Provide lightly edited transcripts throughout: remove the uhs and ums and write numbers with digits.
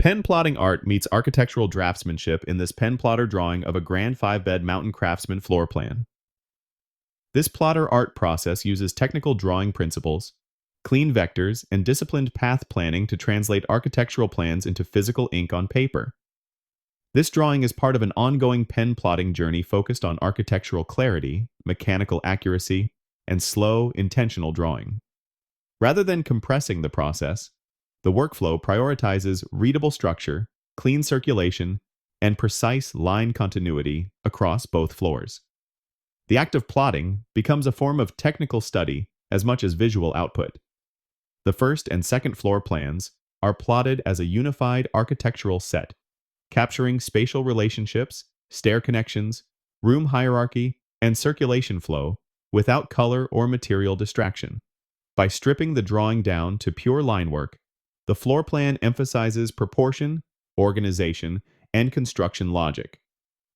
Pen plotting art meets architectural draftsmanship in this pen plotter drawing of a grand 5-bed Mountain Craftsman floor plan. This plotter art process uses technical drawing principles, clean vectors, and disciplined path planning to translate architectural plans into physical ink on paper. This drawing is part of an ongoing pen plotting journey focused on architectural clarity, mechanical accuracy, and slow, intentional drawing. Rather than compressing the process, the workflow prioritizes readable structure, clean circulation, and precise line continuity across both floors. The act of plotting becomes a form of technical study as much as visual output. The first and second floor plans are plotted as a unified architectural set, capturing spatial relationships, stair connections, room hierarchy, and circulation flow without color or material distraction. By stripping the drawing down to pure line work, the floor plan emphasizes proportion, organization, and construction logic.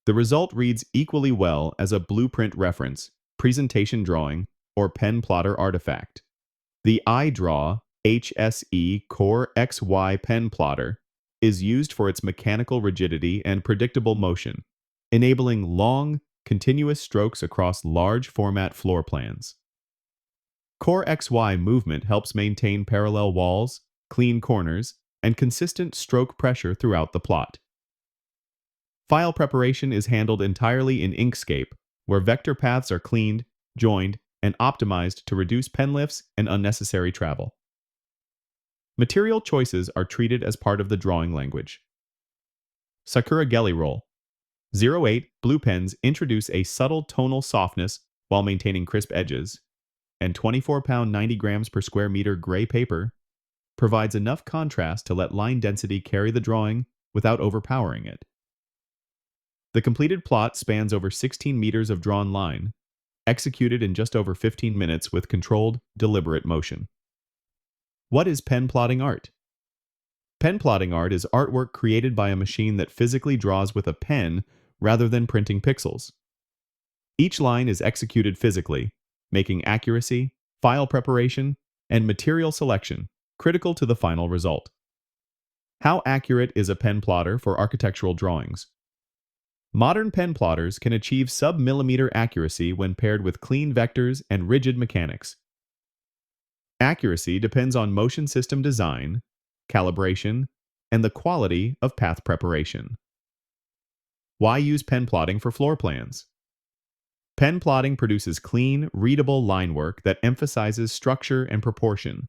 The result reads equally well as a blueprint reference, presentation drawing, or pen plotter artifact. The iDraw HSE Core XY pen plotter is used for its mechanical rigidity and predictable motion, enabling long, continuous strokes across large format floor plans. Core XY movement helps maintain parallel walls, clean corners, and consistent stroke pressure throughout the plot. File preparation is handled entirely in Inkscape, where vector paths are cleaned, joined, and optimized to reduce pen lifts and unnecessary travel. Material choices are treated as part of the drawing language. Sakura Gelly Roll 08 blue pens introduce a subtle tonal softness while maintaining crisp edges, and 24-pound 90 grams per square meter gray paper provides enough contrast to let line density carry the drawing without overpowering it. The completed plot spans over 16 meters of drawn line, executed in just over 15 minutes with controlled, deliberate motion. What is pen plotting art? Pen plotting art is artwork created by a machine that physically draws with a pen rather than printing pixels. Each line is executed physically, making accuracy, file preparation, and material selection critical to the final result. How accurate is a pen plotter for architectural drawings? Modern pen plotters can achieve sub-millimeter accuracy when paired with clean vectors and rigid mechanics. Accuracy depends on motion system design, calibration, and the quality of path preparation. Why use pen plotting for floor plans? Pen plotting produces clean, readable line work that emphasizes structure and proportion.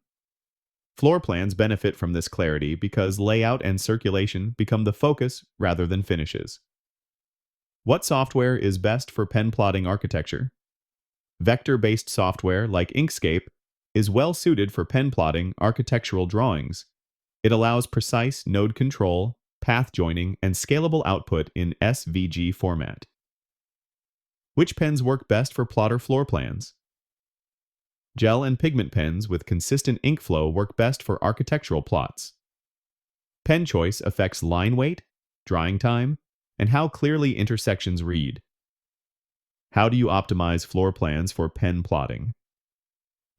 Floor plans benefit from this clarity because layout and circulation become the focus rather than finishes. What software is best for pen plotting architecture? Vector-based software like Inkscape is well suited for pen plotting architectural drawings. It allows precise node control, path joining, and scalable output in SVG format. Which pens work best for plotter floor plans? Gel and pigment pens with consistent ink flow work best for architectural plots. Pen choice affects line weight, drying time, and how clearly intersections read. How do you optimize floor plans for pen plotting?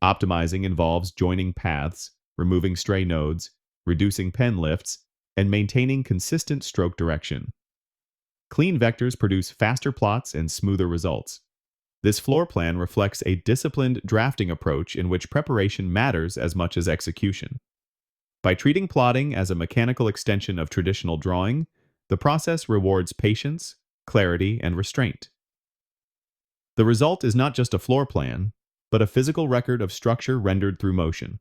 Optimizing involves joining paths, removing stray nodes, reducing pen lifts, and maintaining consistent stroke direction. Clean vectors produce faster plots and smoother results. This floor plan reflects a disciplined drafting approach in which preparation matters as much as execution. By treating plotting as a mechanical extension of traditional drawing, the process rewards patience, clarity, and restraint. The result is not just a floor plan, but a physical record of structure rendered through motion.